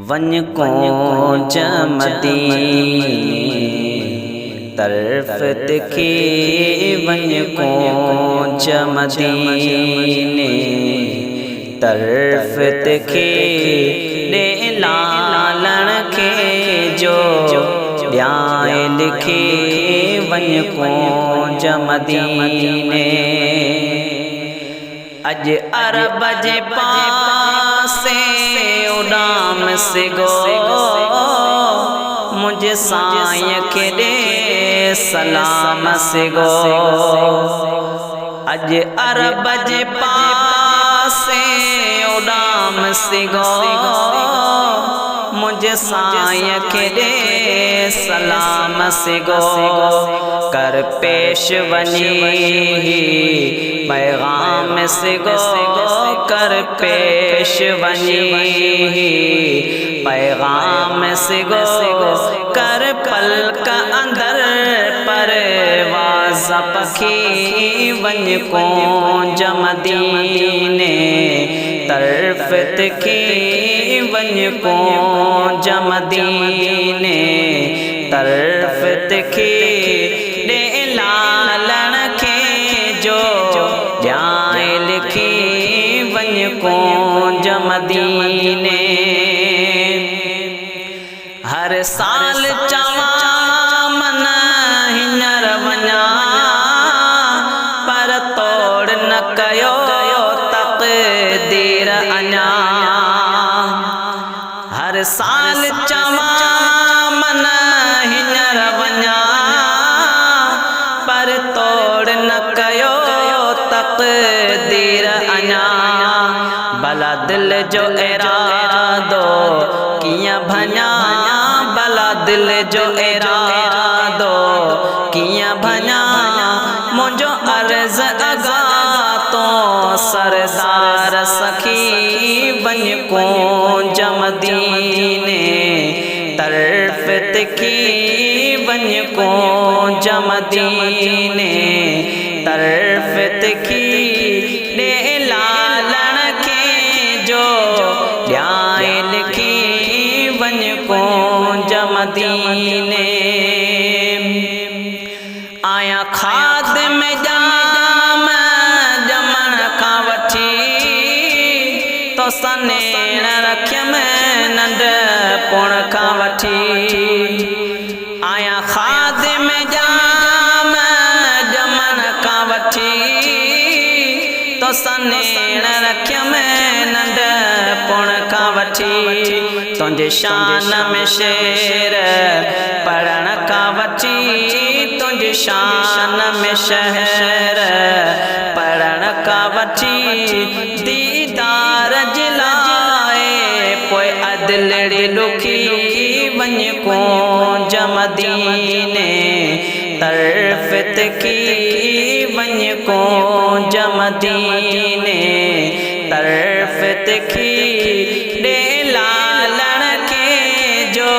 One को मदीने तरफ तिखे वन को मदीने तरफ तिखे रे लालण के जो ध्याए लिखे वन को मदीने अज अरब जे पासे उड़ाम से गो मुझे साईं के दे सलाम से गो अज अरब जे पासे उड़ाम से गो मुझे साईं के दे सलाम से गो कर पेश वनी पैगाम से गो कर पेश वनी पैगाम से गो कर पल का अंदर परवाज़ पखी वन को मदीने तरफ तिखे वन को मदीने तरफ तिखे रे लालण के जो जाए लिखे वन को मदीने हर साल चवा मन हींअर वञा पर तोड़ न कयो तक़दीर अञा हर साल चवा मन हींअर वञा पर तोड़ न कयो तक़दीर अञा भला दिल जो इरादो कियां भञा भला दिल जो इरादो कियां भञा मुझो अर्ज़ अगा तो सरदार सखी वन को मदीने तरफ तिखे वन को मदीने तरफ तिखे रे लालण के जो ध्याए लिखे वन को मदीने आया खाद में जाम जमण का वठी तो सनेण रखियम नंढ पुण का वठी आया खाद में जाम जमण का वठी तो सनेण रखियम नंढ पुण का वठी तुझे शान में शेर पढ़ण का वठी तुझे शान में शहर पढ़ण का वठी दीदार जिलाए पोए अदलड़ी लुखी वन को मदीने तरफ तिखे वन को मदीने तरफ तिखे रे लालण के जो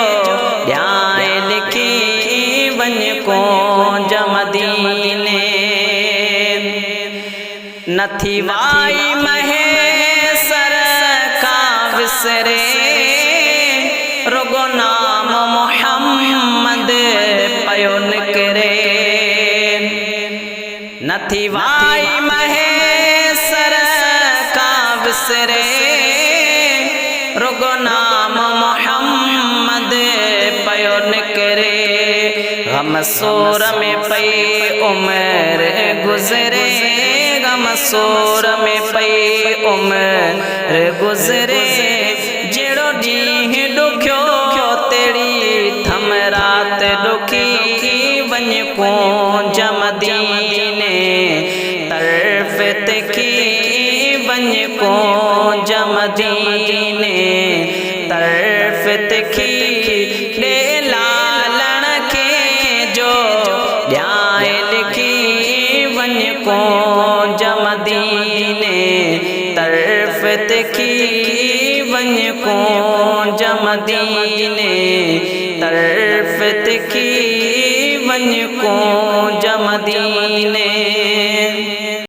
ध्याए लिखे वन को मदीने नथी वाई महेसर का विसरे रुगो नाम मोहम्मद पयो निकरे नथी वाई महेसर का विसरे रुगो नाम मोहम्मद पयो निकरे गम सोर में पई उम्र गुजरे गम सोर में पई उम्र गुजरे जेड़ो ॾींहुं ॾुखियो तेड़ी थम रात ॾुखी वन को मदीने तरफ तिखे वन को मदीने तरफ तिखे रे लालण के जो ध्याए लिखे वन को मदीने तरफ तिखे वन को मदीने तरफ तिखे वन को मदीने।